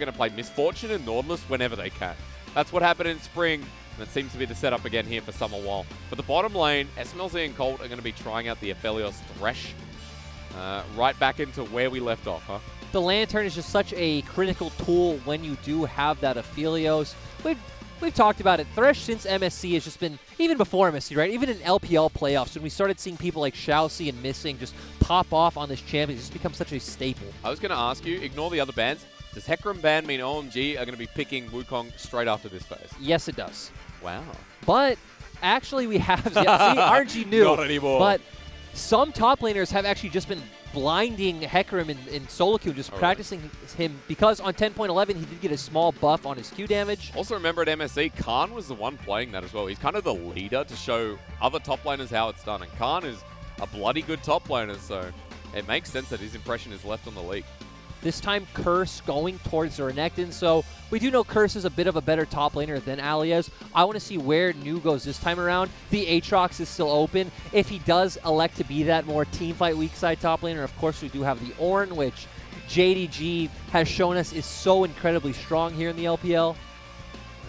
going to play Misfortune and Nautilus whenever they can. That's what happened in spring, and it seems to be the setup again here for Summer Wall. For the bottom lane, SMLZ and Colt are going to be trying out the Aphelios Thresh. Right back into where we left off, huh? The Lantern is just such a critical tool when you do have that Aphelios. We've talked about it. Thresh since MSC has just been, even before MSC, right? Even in LPL playoffs, when we started seeing people like Xiaoxi and Missing just pop off on this champion, it's just become such a staple. I was going to ask you, ignore the other bans. Does Hecarim ban mean OMG are going to be picking Wukong straight after this phase? Yes, it does. Wow. But actually we have, see, RNG knew. Not anymore. But some top laners have actually just been blinding Hecarim in solo queue, just practicing him, because on 10.11 he did get a small buff on his Q damage. Also remember at MSC, Khan was the one playing that as well. He's kind of the leader to show other top laners how it's done. And Khan is a bloody good top laner, so it makes sense that his impression is left on the league. This time Curse going towards Renekton, so we do know Curse is a bit of a better top laner than Alias. I want to see where New goes this time around. The Aatrox is still open. If he does elect to be that more teamfight weak side top laner, of course we do have the Ornn, which JDG has shown us is so incredibly strong here in the LPL.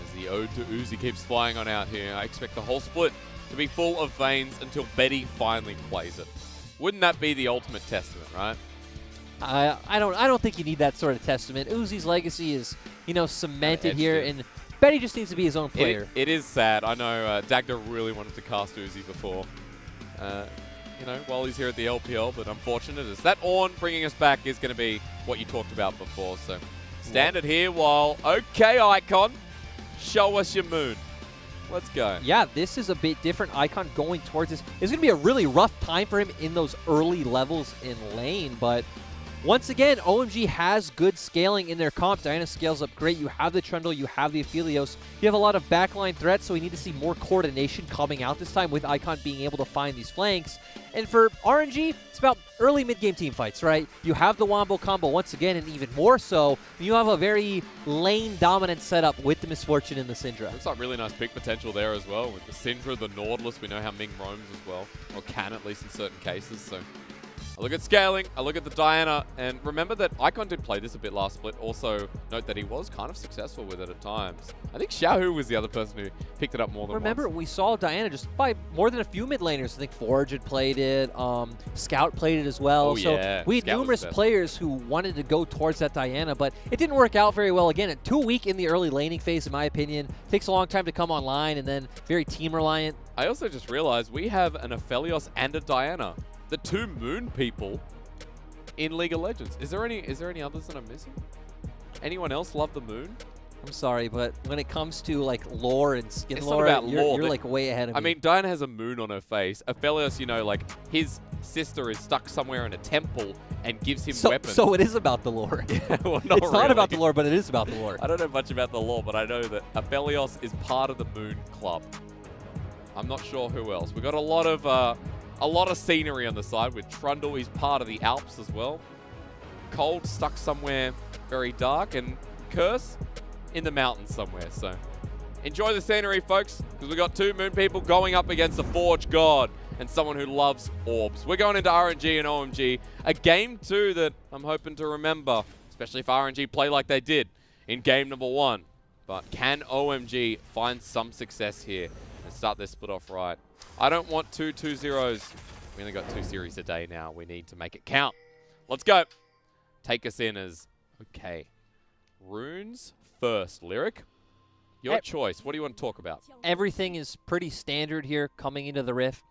As the ode to Uzi keeps flying on out here, I expect the whole split to be full of Vaynes until Betty finally plays it. Wouldn't that be the ultimate testament, right? I don't think you need that sort of testament. Uzi's legacy is, you know, cemented here, it. and Betty just needs to be his own player. It is sad. I know Dagda really wanted to cast Uzi before, you know, while he's here at the LPL, but unfortunate as that Ornn bringing us back is going to be what you talked about before. So standard here while, okay, Icon, show us your moon. Let's go. Yeah, this is a bit different. Icon going towards this. It's going to be a really rough time for him in those early levels in lane, but once again, OMG has good scaling in their comp. Diana scales up great. You have the Trundle, you have the Aphelios. You have a lot of backline threats, so we need to see more coordination coming out this time with Icon being able to find these flanks. And for RNG, it's about early mid-game team fights, right? You have the Wombo combo once again, and even more so, you have a very lane-dominant setup with the Misfortune and the Syndra. Looks like really nice pick potential there as well. With the Syndra, the Nautilus, we know how Ming roams as well, or can at least in certain cases, so I look at scaling, I look at the Diana, and remember that Icon did play this a bit last split. Also, note that he was kind of successful with it at times. I think Xiaohu was the other person who picked it up more than Remember, once. we saw Diana just by more than a few mid laners. I think Forge had played it, Scout played it as well. Oh, so yeah. we had Scout numerous players who wanted to go towards that Diana, but it didn't work out very well. Again, too weak in the early laning phase, in my opinion. Takes a long time to come online, and then very team-reliant. I also just realized we have an Aphelios and a Diana. The two moon people in League of Legends. Is there any others that I'm missing? Anyone else love the moon? I'm sorry, but when it comes to like lore and skin It's lore, not about lore, you're like way ahead of me. I mean, Diana has a moon on her face. Aphelios, you know, like his sister is stuck somewhere in a temple and gives him weapons. So it is about the lore. Yeah, well, It's not about the lore, but it is about the lore. I don't know much about the lore, but I know that Aphelios is part of the Moon Club. I'm not sure who else. We've got a lot of scenery on the side with Trundle. He's part of the Alps as well. Cold stuck somewhere very dark, and Curse in the mountains somewhere. So enjoy the scenery, folks, because we've got two moon people going up against a Forge God and someone who loves orbs. We're going into RNG and OMG, a game 2 that I'm hoping to remember, especially if RNG play like they did in game number 1. But can OMG find some success here and start this split off right? I don't want 2-2-0s. We only got 2 series a day now. We need to make it count. Let's go. Take us in as, okay, runes first. Lyric, your choice. What do you want to talk about? Everything is pretty standard here coming into the Rift.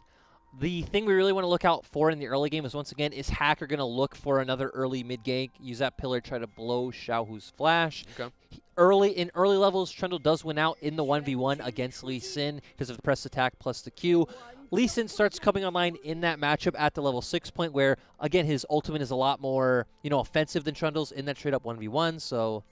The thing we really want to look out for in the early game is, once again, is Hacker going to look for another early mid gank, use that pillar, try to blow Xiaohu's flash. Okay. In early levels, Trundle does win out in the 1v1 against Lee Sin because of the press attack plus the Q. Lee Sin starts coming online in that matchup at the level 6 point where, again, his ultimate is a lot more, offensive than Trundle's in that straight up 1v1. So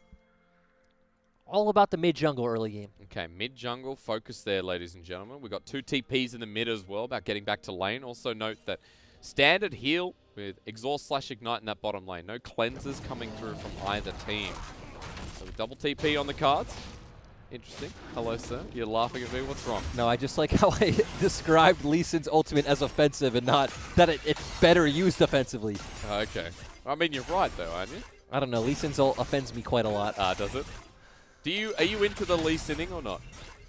all about the mid jungle early game. Okay, mid jungle focus there, ladies and gentlemen. We've got 2 TPs in the mid as well about getting back to lane. Also note that standard heal with exhaust/ignite in that bottom lane. No cleansers coming through from either team. So the double TP on the cards. Interesting. Hello, sir. You're laughing at me. What's wrong? No, I just like how I described Lee Sin's ultimate as offensive and not that it's better used offensively. Okay. I mean, you're right, though, aren't you? I don't know. Lee Sin's ult offends me quite a lot. Does it? Are you into the Lee Sinning or not?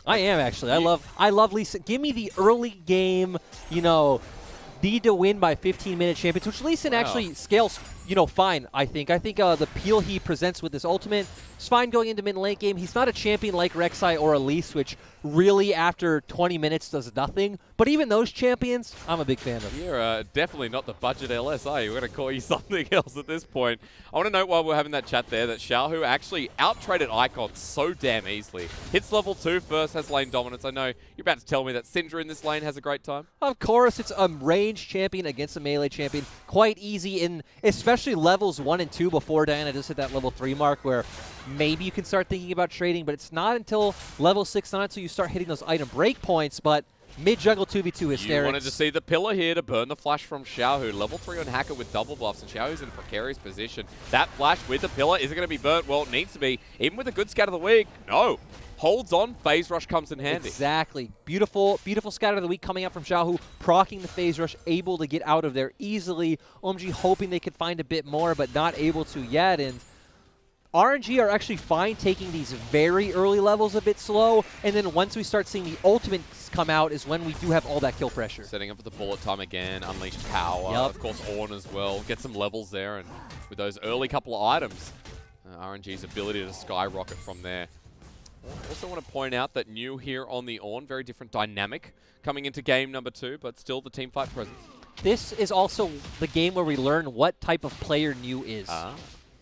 I am actually. I love Lee Sin. Give me the early game, need to win by 15-minute champions, which Lee Sin actually scales, fine, I think. I think the peel he presents with his ultimate is fine going into mid-late game. He's not a champion like Rek'Sai or Elise, which really after 20 minutes does nothing. But even those champions, I'm a big fan of. You're definitely not the budget LS, are you? We're going to call you something else at this point. I want to note while we're having that chat there that Xiaohu actually out-traded Icon so damn easily. Hits level 2 first, has lane dominance. I know you're about to tell me that Syndra in this lane has a great time. Of course, it's a range champion against a melee champion. Quite easy in especially levels 1 and 2 before Diana just hit that level 3 mark where maybe you can start thinking about trading, but it's not until level 6 on it until you start hitting those item break points. But mid-jungle 2v2 hysterics. You wanted to see the pillar here to burn the flash from Xiaohu. Level 3 on Hacker with double buffs, and Xiaohu's in a precarious position. That flash with the pillar, is it going to be burnt? Well, it needs to be. Even with a good scat of the week, no. Holds on, phase rush comes in handy. Exactly. Beautiful, beautiful scatter of the week coming out from Xiaohu, proccing the phase rush, able to get out of there easily. OMG hoping they could find a bit more, but not able to yet. And RNG are actually fine taking these very early levels a bit slow, and then once we start seeing the ultimates come out is when we do have all that kill pressure. Setting up for the bullet time again, unleashed power, of course Ornn as well, get some levels there, and with those early couple of items, RNG's ability to skyrocket from there. Also want to point out that new here on the Ornn, very different dynamic coming into game number 2, but still the team fight presence. This is also the game where we learn what type of player new is.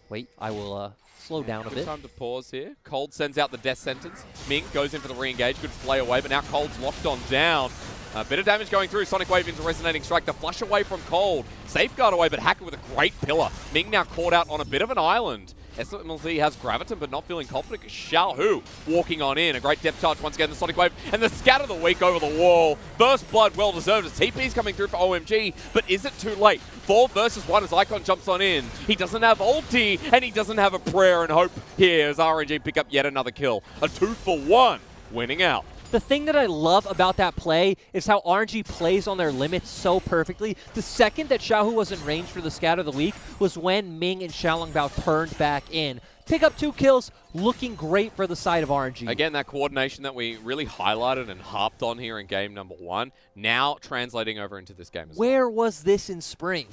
Wait, I will slow down a bit. Time to pause here. Cold sends out the death sentence. Mink goes in for the re-engage. Good play away, but now Cold's locked on down. A bit of damage going through. Sonic Wave into Resonating Strike. The flush away from Cold. Safeguard away, but Hacker with a great pillar. Ming now caught out on a bit of an island. SMLZ has Graviton, but not feeling confident. Xiaohu walking on in. A great depth charge once again. The Sonic Wave and the scat of the week over the wall. First blood, well deserved. As TP's coming through for OMG, but is it too late? 4 versus 1 as Icon jumps on in. He doesn't have ulti, and he doesn't have a prayer and hope here as RNG pick up yet another kill. A 2-for-1, winning out. The thing that I love about that play is how RNG plays on their limits so perfectly. The second that Xiaohu was in range for the scat of the week was when Ming and Xiaolongbao turned back in. Pick up 2 kills, looking great for the side of RNG. Again, that coordination that we really highlighted and harped on here in game number 1, now translating over into this game as well. Where was this in spring?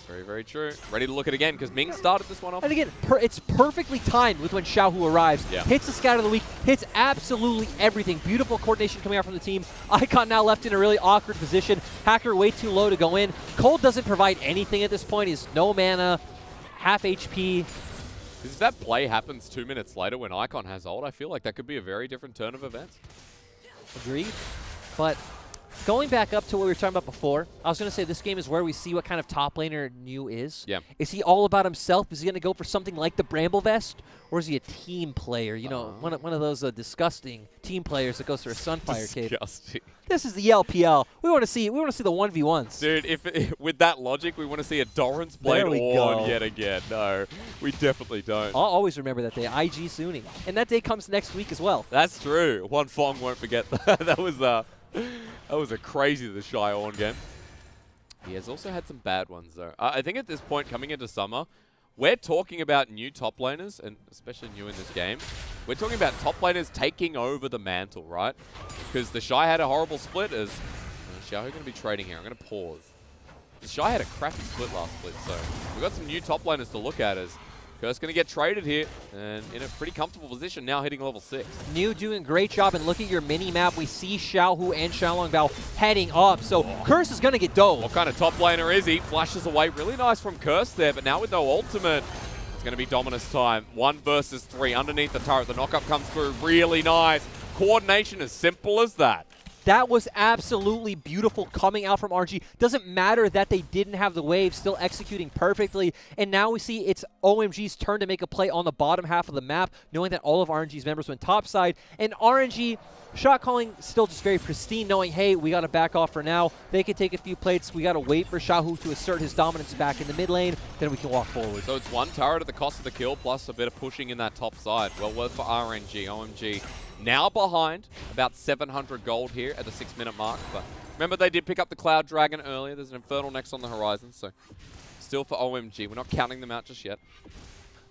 Very, very true. Ready to look at it again because Ming started this one off. And again, it's perfectly timed with when Xiaohu arrives. Hits the scout of the week, hits absolutely everything. Beautiful coordination coming out from the team. Icon now left in a really awkward position. Hacker way too low to go in. Cold doesn't provide anything at this point. He's no mana, half HP. If that play happens 2 minutes later when Icon has ult, I feel like that could be a very different turn of events. Agreed. But going back up to what we were talking about before, I was going to say this game is where we see what kind of top laner New is. Yeah. Is he all about himself? Is he going to go for something like the Bramble Vest? Or is he a team player? You know, one of those disgusting team players that goes for a Sunfire cape. Disgusting. This is the LPL. We want to see the 1v1s. Dude, if with that logic, we want to see a Doran's Blade Ornn yet again. No, we definitely don't. I'll always remember that day, IG Sunni. And that day comes next week as well. That's true. One Fong won't forget that. That was a crazy the Shy Ornn game. He has also had some bad ones though. I think at this point coming into summer, we're talking about new top laners, and especially new in this game. We're talking about top laners taking over the mantle, right? Because the Shy had a horrible split as Xiaohu going to be trading here. I'm going to pause. The Shy had a crappy split last split, so we've got some new top laners to look at as Curse going to get traded here, and in a pretty comfortable position now hitting level 6. New doing a great job, and look at your mini-map. We see Xiaohu and Xiaolongbao heading up, so Curse is going to get dove. What kind of top laner is he? Flashes away. Really nice from Curse there, but now with no ultimate, it's going to be Dominus time. 1 versus 3 underneath the turret. The knockup comes through really nice. Coordination as simple as that. That was absolutely beautiful coming out from RNG. Doesn't matter that they didn't have the wave, still executing perfectly. And now we see it's OMG's turn to make a play on the bottom half of the map, knowing that all of RNG's members went topside. And RNG, shot calling still just very pristine, knowing, hey, we got to back off for now. They can take a few plates. We got to wait for Xiaohu to assert his dominance back in the mid lane. Then we can walk forward. So it's 1 turret at the cost of the kill, plus a bit of pushing in that top side. Well worth for RNG. OMG now behind about 700 gold here at the 6-minute mark. But remember, they did pick up the Cloud Dragon earlier. There's an Infernal next on the horizon, so still for OMG. We're not counting them out just yet.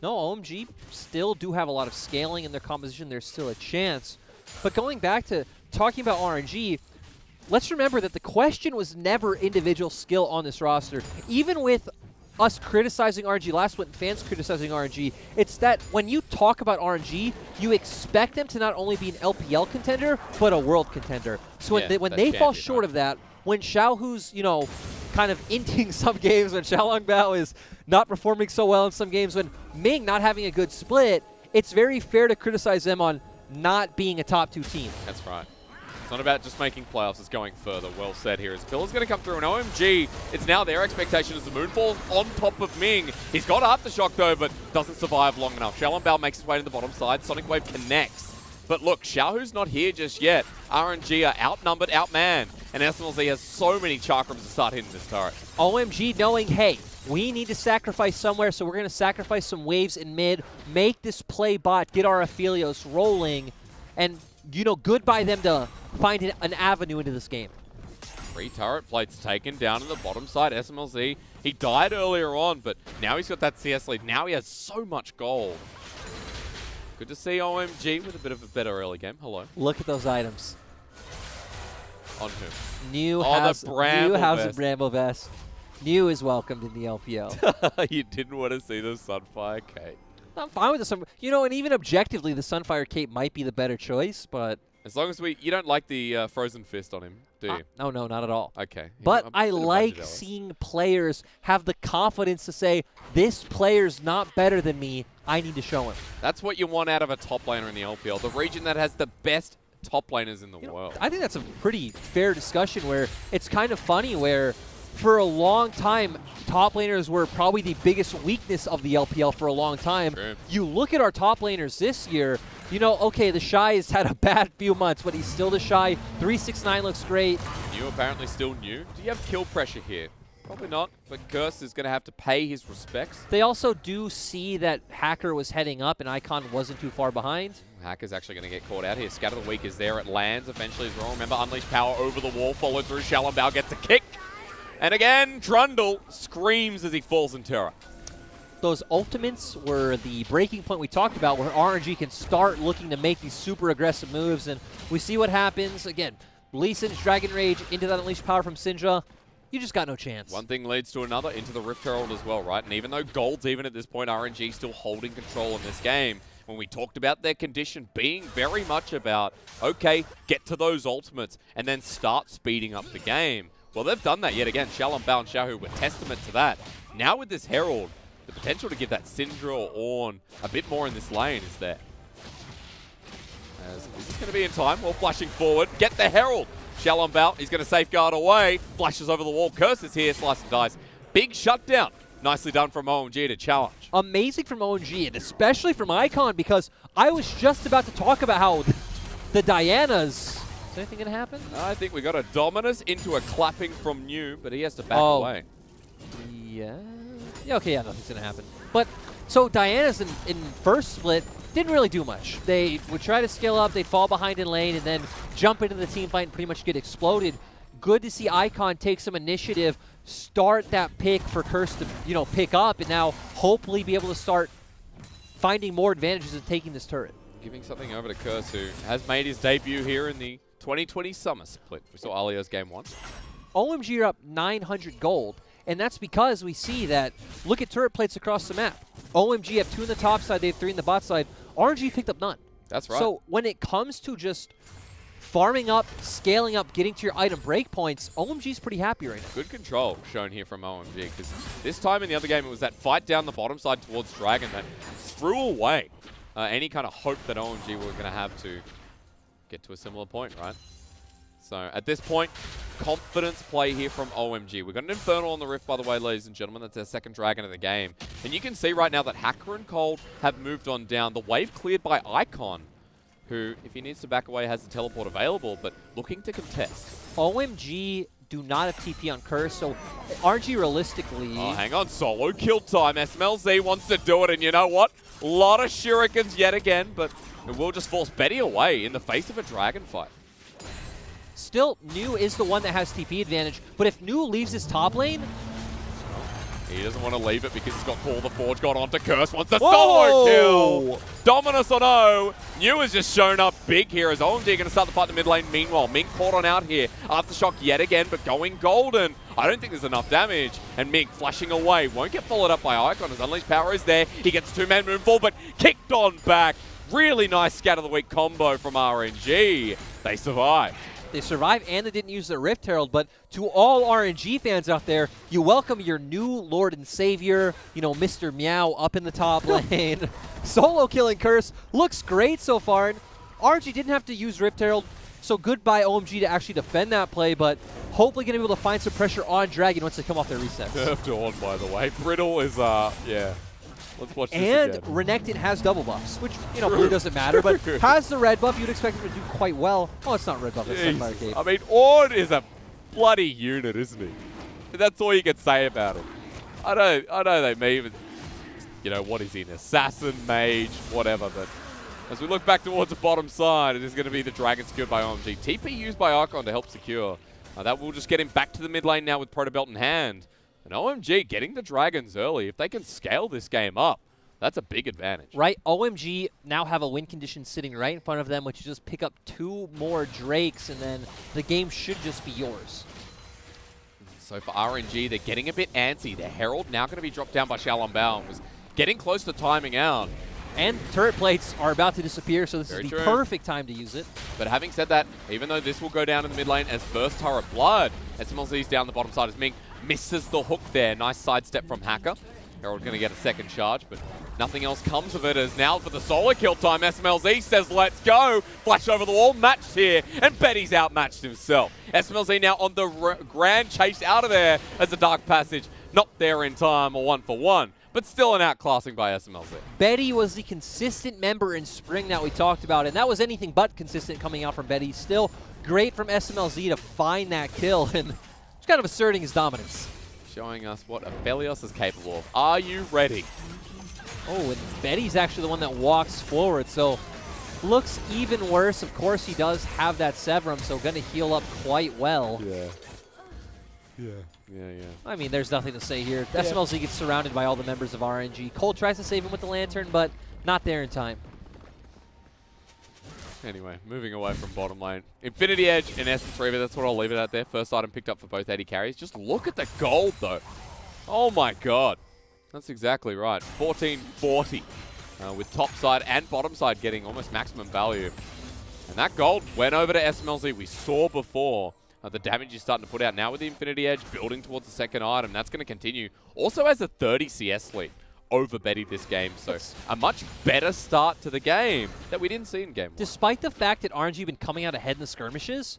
No, OMG still do have a lot of scaling in their composition. There's still a chance. But going back to talking about RNG, let's remember that the question was never individual skill on this roster. Even with us criticizing RNG last week, fans criticizing RNG, it's that when you talk about RNG, you expect them to not only be an LPL contender, but a world contender. So when they fall short of that, when Xiaohu's, you know, kind of inting some games, when Xiaolongbao is not performing so well in some games, when Ming not having a good split, it's very fair to criticize them on not being a top 2 team. That's right. It's not about just making playoffs, it's going further. Well said here. As Pilla's going to come through, and OMG, it's now their expectation as the Moonfall on top of Ming. He's got Aftershock though, but doesn't survive long enough. Xiaolongbao makes his way to the bottom side. Sonic Wave connects. But look, Xiaohu's not here just yet. RNG are outnumbered, outmanned, and SMLZ has so many chakrams to start hitting this turret. OMG knowing, hey, we need to sacrifice somewhere, so we're going to sacrifice some waves in mid, make this play bot, get our Aphelios rolling, and, you know, good by them to find an avenue into this game. 3 turret plates taken down to the bottom side. SMLZ, he died earlier on, but now he's got that CS lead. Now he has so much gold. Good to see OMG with a bit of a better early game. Hello. Look at those items. On who? New House the Bramble of Bramble Vest. New is welcomed in the LPL. You didn't want to see the Sunfire Cape. I'm fine with the Sunfire. You know, and even objectively, the Sunfire Cape might be the better choice, but... As long as you don't like the Frozen Fist on him, do you? No, not at all. Okay. But I like seeing players have the confidence to say, this player's not better than me, I need to show him. That's what you want out of a top laner in the LPL, the region that has the best top laners in the world. I think that's a pretty fair discussion where it's kind of funny where for a long time, top laners were probably the biggest weakness of the LPL for a long time. True. You look at our top laners this year, you know, okay, the Shy has had a bad few months, but he's still the Shy. 369 looks great. New apparently still new. Do you have kill pressure here? Probably not, but Curse is going to have to pay his respects. They also do see that Hacker was heading up and Icon wasn't too far behind. Hacker's actually going to get caught out here. Scatter the Weak is there. It lands eventually as well. Remember, Unleash Power over the wall, followed through. Xiaolongbao gets a kick. And again, Trundle screams as he falls in terror. Those ultimates were the breaking point we talked about where RNG can start looking to make these super aggressive moves, and we see what happens. Again, Lee Sin's Dragon Rage into that Unleashed Power from Syndra. You just got no chance. One thing leads to another into the Rift Herald as well, right? And even though Gold's even at this point, RNG still holding control in this game. When we talked about their condition being very much about, okay, get to those ultimates and then start speeding up the game. Well, they've done that yet again. Xiaolongbao and Xiaohu were testament to that. Now with this Herald, the potential to give that Syndra or Ornn a bit more in this lane is there. Is this going to be in time? Well, flashing forward. Get the Herald. Xiaolongbao, he's going to safeguard away. Flashes over the wall. Curse is here. Slice and dice. Big shutdown. Nicely done from OMG to challenge. Amazing from OMG, and especially from Icon, because I was just about to talk about how the Dianas... Is anything going to happen? I think we got a Dominus into a clapping from New, but he has to back away. Yeah, okay, yeah, nothing's going to happen. But, so Diana's in first split didn't really do much. They would try to scale up, they'd fall behind in lane, and then jump into the team fight and pretty much get exploded. Good to see Icon take some initiative, start that pick for Curse to, you know, pick up, and now hopefully be able to start finding more advantages in taking this turret. Giving something over to Curse, who has made his debut here in the 2020 Summer Split. We saw Alio's game 1. OMG are up 900 gold, and that's because we see that, look at turret plates across the map. OMG have 2 in the top side, they have 3 in the bot side. RNG picked up none. That's right. So when it comes to just farming up, scaling up, getting to your item breakpoints, OMG's pretty happy right now. Good control shown here from OMG, because this time in the other game it was that fight down the bottom side towards Dragon that threw away any kind of hope that OMG were going to have to get to a similar point, right? So at this point, confidence play here from OMG. We've got an Infernal on the Rift, by the way, ladies and gentlemen. That's their second Dragon of the game. And you can see right now that Hacker and Cold have moved on down. The wave cleared by Icon, who, if he needs to back away, has the teleport available, but looking to contest. OMG do not have TP on Curse, so RNG realistically... Oh, hang on. Solo kill time. SMLZ wants to do it, and you know what? A lot of shurikens yet again, but it will just force Betty away in the face of a Dragon fight. Still, New is the one that has TP advantage, but if New leaves his top lane, He doesn't want to leave it because he's got Call the Forge got onto Curse. Wants a solo kill. Dominus on O. New has just shown up big here as OMG going to start the fight in the mid lane. Meanwhile, Mink caught on out here. Aftershock yet again, but going golden. I don't think there's enough damage. And Mink flashing away. Won't get followed up by Icon as Unleashed Power is there. He gets 2-man Moonfall, but kicked on back. Really nice Scatter the Weak combo from RNG. They survive. They survived and they didn't use their Rift Herald, but to all RNG fans out there, you welcome your new Lord and Savior, you know, Mr. Meow up in the top lane. Solo killing Curse looks great so far. And RNG didn't have to use Rift Herald, so good by OMG to actually defend that play, but hopefully going to be able to find some pressure on Dragon once they come off their resets. Curved on, by the way. Brittle is, yeah. Let's watch this and again. Renekton has double buffs, which, you know, blue doesn't matter, but has the red buff. You'd expect him to do quite well. Oh, it's not red buff. It's Sunfire Cape. I mean, Ord is a bloody unit, isn't he? That's all you can say about him. I know they may even, you know, what is he, an assassin, mage, whatever, but as we look back towards the bottom side, it is going to be the Dragon secured by OMG. TP used by Icon to help secure. That will just get him back to the mid lane now with Protobelt in hand. And OMG getting the Dragons early. If they can scale this game up, that's a big advantage. Right, OMG now have a win condition sitting right in front of them, which is just pick up 2 more Drakes, and then the game should just be yours. So for RNG, they're getting a bit antsy. The Herald now going to be dropped down by Xiaolong Bao. Was getting close to timing out. And turret plates are about to disappear, so this is the perfect time to use it. But having said that, even though this will go down in the mid lane as first turret blood, SMLZ's down the bottom side as Ming misses the hook there. Nice sidestep from Hacker. Herald going to get a second charge, but nothing else comes of it as now for the solo kill time, SMLZ says let's go. Flash over the wall, matched here, and Betty's outmatched himself. SMLZ now on the grand chase out of there as the Dark Passage. Not there in time, a 1-for-1. But still an outclassing by SMLZ. Betty was the consistent member in spring that we talked about, and that was anything but consistent coming out from Betty. Still great from SMLZ to find that kill, and just kind of asserting his dominance. Showing us what Aphelios is capable of. Are you ready? Oh, and Betty's actually the one that walks forward, so looks even worse. Of course, he does have that Severum, so going to heal up quite well. Yeah. I mean, there's nothing to say here. SMLZ gets surrounded by all the members of RNG. Cole tries to save him with the Lantern, but not there in time. Anyway, moving away from bottom lane. Infinity Edge and Essence Reaver, that's what I'll leave it at there. First item picked up for both 80 carries. Just look at the gold, though. Oh, my God. That's exactly right. 1440 with top side and bottom side getting almost maximum value. And that gold went over to SMLZ. We saw before the damage he's starting to put out. Now with the Infinity Edge building towards the second item, that's going to continue. Also has a 30 CS lead over Betty this game, so a much better start to the game that we didn't see in game 1. Despite the fact that RNG been coming out ahead in the skirmishes,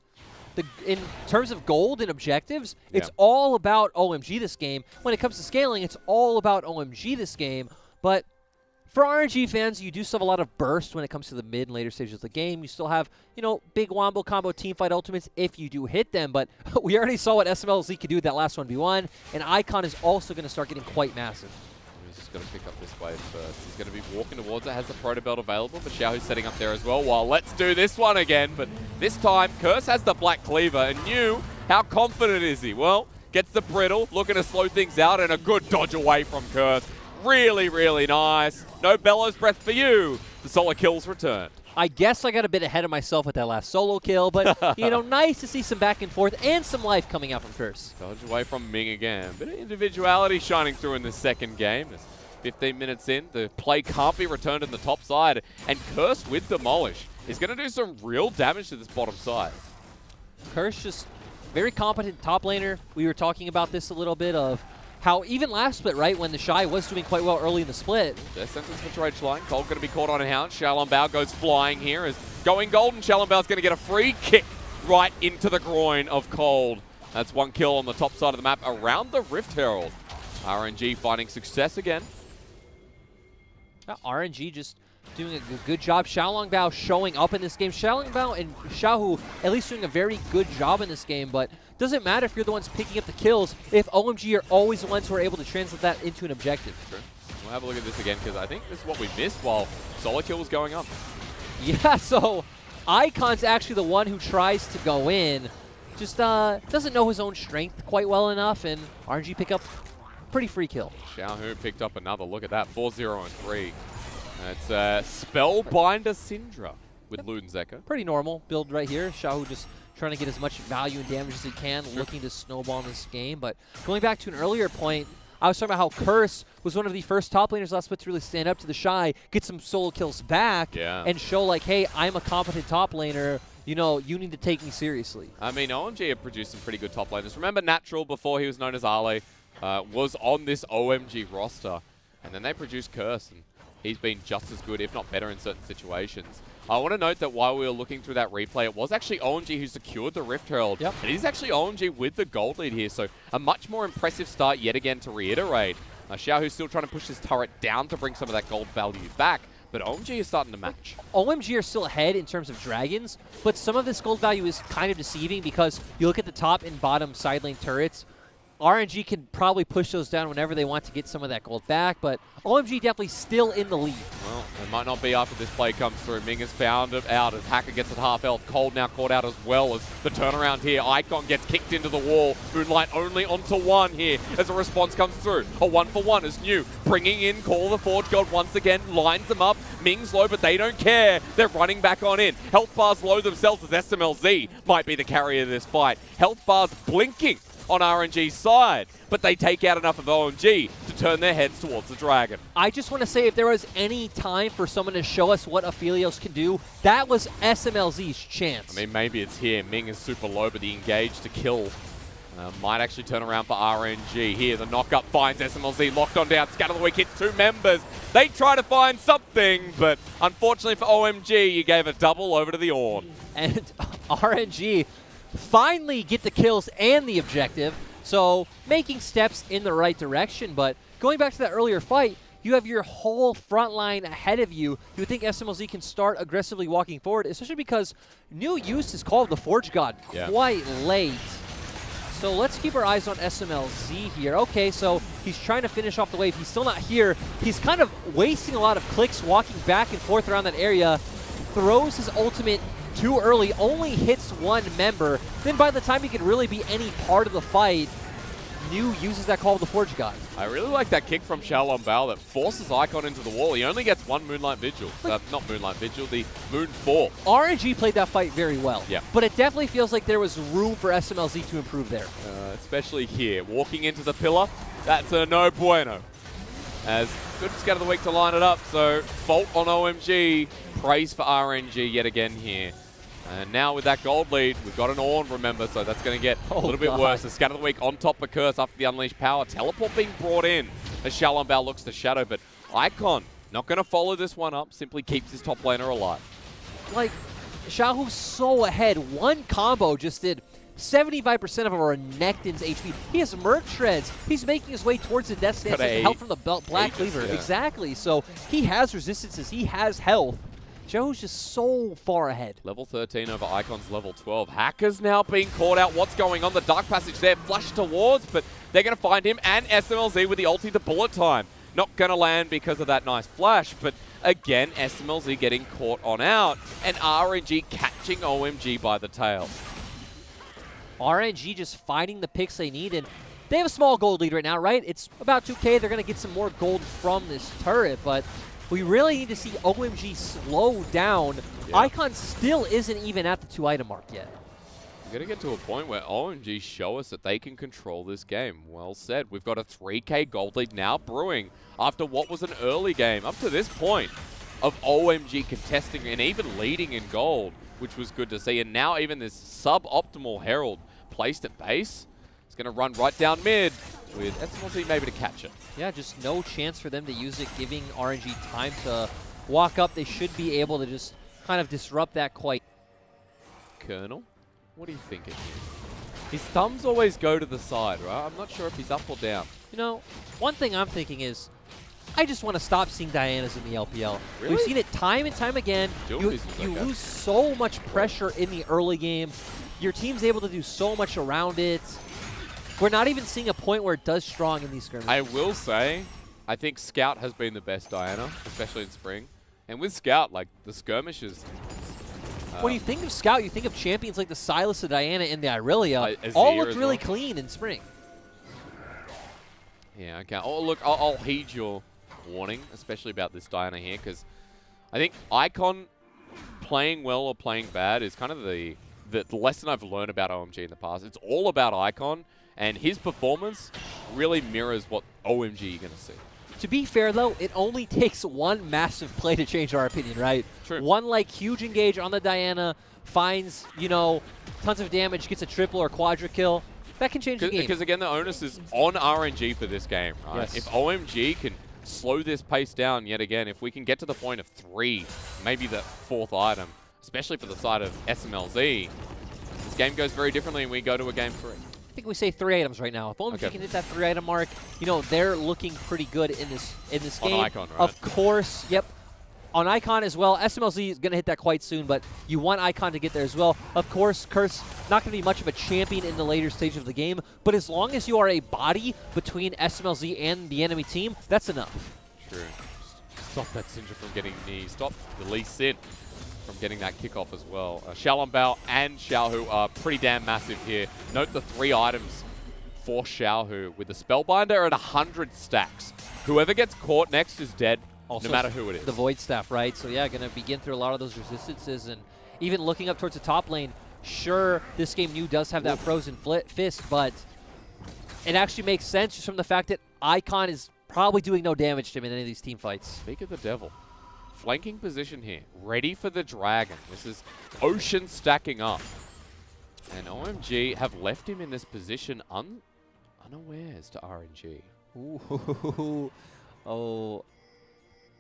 in terms of gold and objectives, it's all about OMG this game. When it comes to scaling, it's all about OMG this game, but for RNG fans, you do still have a lot of burst when it comes to the mid and later stages of the game. You still have, you know, big wombo combo teamfight ultimates if you do hit them, but we already saw what SMLZ could do with that last 1v1, and Icon is also going to start getting quite massive. He's just going to pick up this wave first. He's going to be walking towards it, has the Protobelt available, but Xiaohu's setting up there as well. Well, let's do this one again, but this time, Curse has the Black Cleaver, and New, how confident is he? Well, gets the Brittle, looking to slow things out, and a good dodge away from Curse. Really, really nice. No Bellows Breath for you. The solo kills returned. I guess I got a bit ahead of myself with that last solo kill, but, you know, nice to see some back and forth and some life coming out from Curse. Dodge away from Ming again. Bit of individuality shining through in this second game. It's 15 minutes in. The play can't be returned in the top side, and Curse with Demolish is going to do some real damage to this bottom side. Curse just very competent top laner. We were talking about this a little bit of how even last split, right, when the Shy was doing quite well early in the split. Their sentence for trade line. Cold going to be caught on a hound. Xiaolong Bao goes flying here as going golden. Xiaolong Bao's going to get a free kick right into the groin of Cold. That's one kill on the top side of the map around the Rift Herald. RNG finding success again. RNG just doing a good job. Xiaolong Bao showing up in this game. Xiaolong Bao and Xiaohu at least doing a very good job in this game, but doesn't matter if you're the ones picking up the kills if OMG are always the ones who are able to translate that into an objective. True. We'll have a look at this again because I think this is what we missed while solo kill was going on. Yeah, so Icon's actually the one who tries to go in. Just doesn't know his own strength quite well enough, and RNG pick up pretty free kill. Xiaohu picked up another. Look at that. 4-0 and 3. It's Spellbinder Syndra with Luden Zeka. Pretty normal build right here. Xiaohu just trying to get as much value and damage as he can, looking to snowball in this game. But going back to an earlier point, I was talking about how Curse was one of the first top laners last split to really stand up to the Shy, get some solo kills back, and show like, hey, I'm a competent top laner. You know, you need to take me seriously. I mean, OMG have produced some pretty good top laners. Remember Natural, before he was known as Ale, was on this OMG roster. And then they produced Curse, and he's been just as good, if not better, in certain situations. I want to note that while we were looking through that replay, it was actually OMG who secured the Rift Herald. And it is actually OMG with the gold lead here, so a much more impressive start yet again to reiterate. Xiaohu's still trying to push this turret down to bring some of that gold value back, but OMG is starting to match. OMG are still ahead in terms of dragons, but some of this gold value is kind of deceiving because you look at the top and bottom side lane turrets, RNG can probably push those down whenever they want to get some of that gold back, but OMG definitely still in the lead. Well, it might not be after this play comes through. Ming has found it out as Hacker gets at half health. Cold now caught out as well as the turnaround here. Icon gets kicked into the wall. Moonlight only onto one here as a response comes through. A 1-for-1 is new. Bringing in Call of the Forge God once again. Lines them up. Ming's low, but they don't care. They're running back on in. Health bars low themselves as SMLZ might be the carrier of this fight. Health bars blinking on RNG's side, but they take out enough of OMG to turn their heads towards the Dragon. I just want to say, if there was any time for someone to show us what Aphelios can do, that was SMLZ's chance. I mean, maybe it's here. Ming is super low, but the engage to kill might actually turn around for RNG. Here, the knock-up finds SMLZ locked on down. Scatter the Weak hits 2 members. They try to find something, but unfortunately for OMG, you gave a double over to the Ornn. And RNG finally get the kills and the objective, so making steps in the right direction. But going back to that earlier fight, you have your whole front line ahead of you. You would think SMLZ can start aggressively walking forward, especially because new use is called the Forge God quite late. So let's keep our eyes on SMLZ here. Okay, so he's trying to finish off the wave. He's still not here. He's kind of wasting a lot of clicks walking back and forth around that area. Throws his ultimate too early, only hits 1 member. Then by the time he can really be any part of the fight, New uses that Call of the Forge God. I really like that kick from Xiaolong Bao that forces Icon into the wall. He only gets 1 Moonlight Vigil. Not Moonlight Vigil, the Moonfall. RNG played that fight very well. Yeah. But it definitely feels like there was room for SMLZ to improve there. Especially here. Walking into the pillar, that's a no bueno. As good Scatter the Weak to line it up, so fault on OMG. Praise for RNG yet again here. And now with that gold lead, we've got an Ornn, remember, so that's going to get a little bit worse. The Scatter the Weak on top of Curse after the Unleashed Power. Teleport being brought in as Xiaolong Bao looks to Shadow, but Icon not going to follow this one up, simply keeps his top laner alive. Like, Xiaohu's so ahead. One combo just did 75% of our Renekton's HP. He has Merc Shreds. He's making his way towards the Death Stance with help from the Black Cleaver. Yeah. Exactly. So he has resistances. He has health. Xiaohu's just so far ahead. Level 13 over Icon's level 12. Hacker's now being caught out. What's going on? The Dark Passage there flushed towards, but they're going to find him and SMLZ with the ulti to bullet time. Not going to land because of that nice flash, but again, SMLZ getting caught on out and RNG catching OMG by the tail. RNG just finding the picks they need, and they have a small gold lead right now, right? It's about 2K. They're going to get some more gold from this turret, but we really need to see OMG slow down. Yeah. Icon still isn't even at the 2-item mark yet. We're going to get to a point where OMG show us that they can control this game. Well said. We've got a 3K gold lead now brewing after what was an early game up to this point of OMG contesting and even leading in gold, which was good to see. And now even this suboptimal Herald placed at base is going to run right down mid with SMLZ maybe to catch it. Yeah, just no chance for them to use it, giving RNG time to walk up. They should be able to just kind of disrupt that quite. Colonel, what are you thinking here? His thumbs always go to the side, right? I'm not sure if he's up or down. You know, one thing I'm thinking is, I just want to stop seeing Dianas in the LPL. Really? We've seen it time and time again. You lose so much pressure in the early game. Your team's able to do so much around it. We're not even seeing a point where it does strong in these skirmishes. I will say, I think Scout has been the best Diana, especially in spring. And with Scout, like, the skirmishes. When you think of Scout, you think of champions like the Sylas, the Diana, and the Irelia. All looked really clean in spring. Yeah, okay. Oh, look, I'll heed your warning, especially about this Diana here, because I think Icon playing well or playing bad is kind of the lesson I've learned about OMG in the past. It's all about Icon, and his performance really mirrors what OMG you're going to see. To be fair, though, it only takes one massive play to change our opinion, right? True. One, like, huge engage on the Diana, finds, you know, tons of damage, gets a triple or quadra kill. That can change the game. Because, again, the onus is on RNG for this game, right? Yes. If OMG can slow this pace down yet again, if we can get to the point of 3, maybe the 4th item, especially for the side of SMLZ, this game goes very differently and we go to a game 3. I think we say 3 items right now. If OMG can hit that 3 item mark, you know, they're looking pretty good in this game. On Icon, right? Of course, yep. On Icon as well. SMLZ is going to hit that quite soon, but you want Icon to get there as well. Of course, Curse, not going to be much of a champion in the later stage of the game, but as long as you are a body between SMLZ and the enemy team, that's enough. True. Stop that Syndra from getting knee. Stop the Lee Sin from getting that kickoff as well. Xiaolongbao and Xiaohu are pretty damn massive here. Note the 3 items for Xiaohu with the Spellbinder at 100 stacks. Whoever gets caught next is dead, Also, no matter who it is. The Void Staff, right? So yeah, going to begin through a lot of those resistances, and even looking up towards the top lane, sure, this game new does have that frozen fist, but it actually makes sense just from the fact that Icon is probably doing no damage to him in any of these team fights. Speak of the devil. Flanking position here, ready for the dragon. This is Ocean stacking up. And OMG have left him in this position unawares to RNG. Ooh. Oh,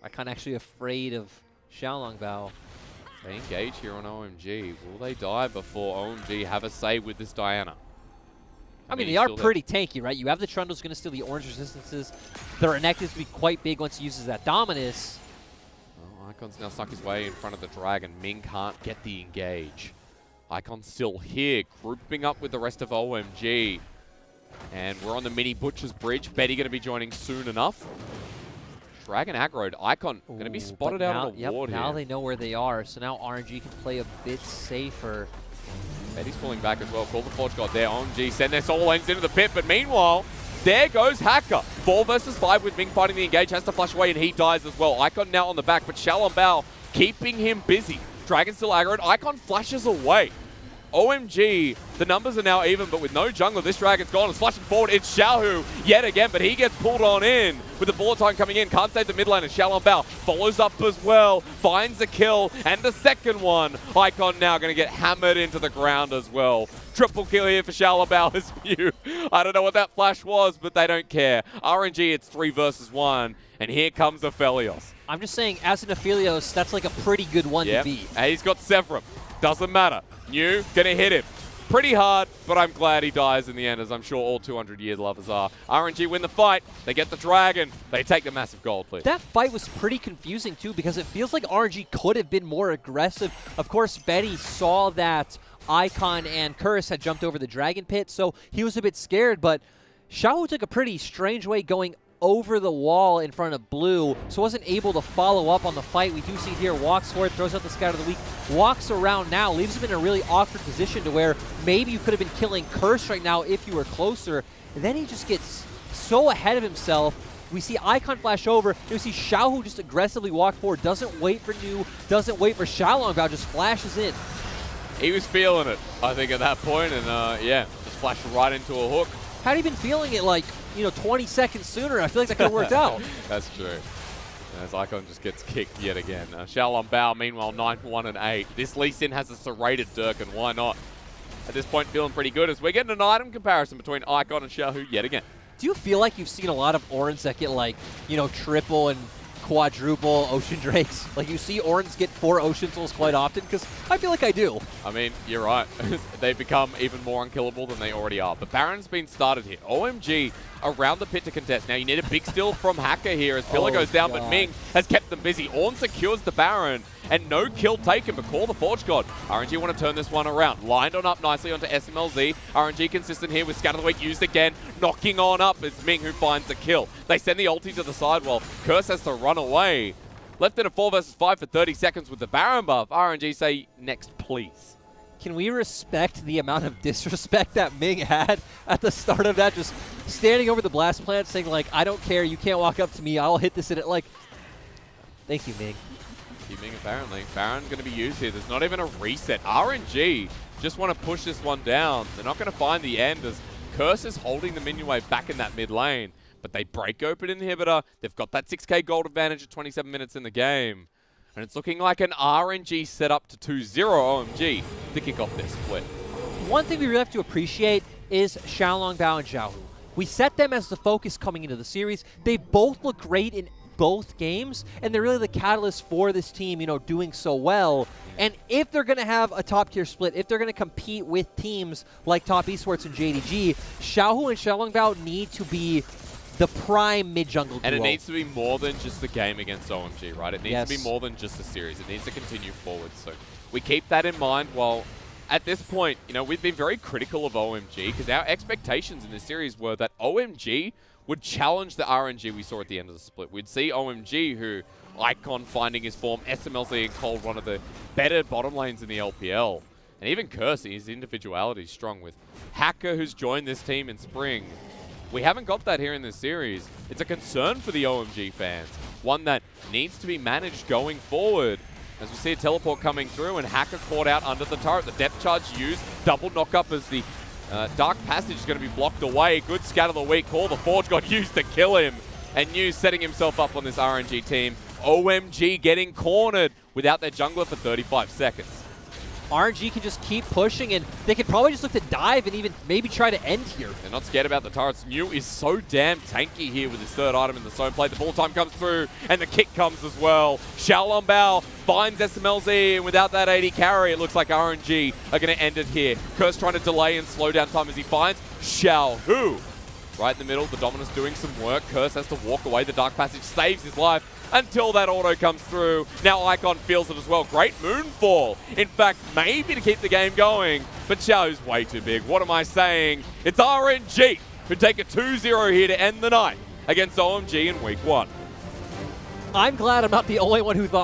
Icon actually afraid of Xiaolongbao. They engage here on OMG. Will they die before OMG have a say with this Diana? I mean, they are pretty tanky, right? You have the Trundle's going to steal the orange resistances. The Renekton's to be quite big once he uses that Dominus. Well, Icon's now stuck his way in front of the dragon. Ming can't get the engage. Icon's still here, grouping up with the rest of OMG. And we're on the mini Butcher's Bridge. Betty going to be joining soon enough. Dragon aggroed. Icon going to be spotted out on a ward here. Now they know where they are, so now RNG can play a bit safer. Betty's pulling back as well. Call the Forge God there. OMG send their soul lanes into the pit, but meanwhile, there goes Hacker. 4 versus 5 with Ming fighting the engage. Has to flash away and he dies as well. Icon now on the back, but Xiaolongbao keeping him busy. Dragon still aggroed. Icon flashes away. OMG, the numbers are now even, but with no jungler, this Dragon's gone. It's flashing forward. It's Xiaohu yet again, but he gets pulled on in with the bullet time coming in. Can't save the mid lane, and Xiaolongbao follows up as well. Finds a kill, and the second one. Icon now going to get hammered into the ground as well. Triple kill here for Xiaolongbao as Mew. I don't know what that flash was, but they don't care. RNG, it's 3 versus 1, and here comes Aphelios. I'm just saying, as an Aphelios, that's like a pretty good one to beat. And he's got Severum. Doesn't matter. New, gonna hit him. Pretty hard, but I'm glad he dies in the end, as I'm sure all 200-year lovers are. RNG win the fight. They get the dragon. They take the massive gold, please. That fight was pretty confusing, too, because it feels like RNG could have been more aggressive. Of course, Betty saw that Icon and Curse had jumped over the dragon pit, so he was a bit scared, but Xiao took a pretty strange way going over the wall in front of Blue, so wasn't able to follow up on the fight. We do see here, walks forward, throws out the Scout of the Week, walks around now, leaves him in a really awkward position to where maybe you could have been killing Curse right now if you were closer. And then he just gets so ahead of himself. We see Icon flash over, and we see Xiaohu just aggressively walk forward, doesn't wait for New, doesn't wait for Xiaolongbao, just flashes in. He was feeling it, I think, at that point, and yeah, just flashed right into a hook. Had he been feeling it like, 20 seconds sooner, I feel like that could have worked out. That's true. As Icon just gets kicked yet again. Xiaolongbao, meanwhile, 9-1-8. This Lee Sin has a serrated Dirk, and why not? At this point, feeling pretty good as we're getting an item comparison between Icon and Xiaohu yet again. Do you feel like you've seen a lot of Orns that get triple and quadruple Ocean Drakes? Like you see Orns get 4 Ocean Souls quite often? Because I feel like I do. I mean, you're right. They've become even more unkillable than they already are. The Baron's been started here. OMG around the pit to contest. Now you need a big steal from Hacker here as Pillar goes down, but Ming has kept them busy. Orn secures the Baron, and no kill taken, but call the Forge God. RNG want to turn this one around. Lined on up nicely onto SMLZ. RNG consistent here with Scatter the Week used again. Knocking on up is Ming who finds the kill. They send the ulti to the side while Curse has to run away. Left in a 4 versus 5 for 30 seconds with the Baron buff. RNG say, next please. can we respect the amount of disrespect that Ming had at the start of that? Just standing over the blast plant saying, like, I don't care, you can't walk up to me, I'll hit this in it. Like, thank you, Ming. Ming, apparently. Baron going to be used here. There's not even a reset. RNG just want to push this one down. They're not going to find the end as Curse is holding the minion wave back in that mid lane. But they break open inhibitor. They've got that 6k gold advantage at 27 minutes in the game. And it's looking like an RNG setup to 2-0 OMG to kick off this split. One thing we really have to appreciate is Xiaolongbao and Xiaohu. We set them as the focus coming into the series. They both look great in both games, and they're really the catalyst for this team, you know, doing so well. And if they're going to have a top-tier split, if they're going to compete with teams like Top Esports and JDG, Xiaohu and Xiaolongbao need to be the prime mid-jungle duo. And it needs to be more than just a game against OMG, right? It needs to be more than just a series. It needs to continue forward. So we keep that in mind while at this point, you know, we've been very critical of OMG because our expectations in this series were that OMG would challenge the RNG we saw at the end of the split. We'd see OMG, who Icon finding his form, SMLZ and Cold, one of the better bottom lanes in the LPL. And even Kersey, his individuality is strong with Hacker, who's joined this team in spring. We haven't got that here in this series. It's a concern for the OMG fans, one that needs to be managed going forward. As we see a teleport coming through and Hacker caught out under the turret. The depth charge used, double knock up as the Dark Passage is going to be blocked away. Good scat of the week call. The Forge got used to kill him. And New setting himself up on this RNG team. OMG getting cornered without their jungler for 35 seconds. RNG can just keep pushing, and they could probably just look to dive and even maybe try to end here. They're not scared about the turrets. New is so damn tanky here with his third item in the zone play. The ball time comes through, and the kick comes as well. Xiaolongbao finds SMLZ, and without that 80 carry, it looks like RNG are going to end it here. Curse trying to delay and slow down time as he finds Xiaohu. Right in the middle, the Dominus doing some work. Curse has to walk away. The Dark Passage saves his life until that auto comes through. Now Icon feels it as well. Great Moonfall. In fact, maybe to keep the game going, but Xiaohu's way too big. What am I saying? It's RNG who take a 2-0 here to end the night against OMG in week 1. I'm glad I'm not the only one who thought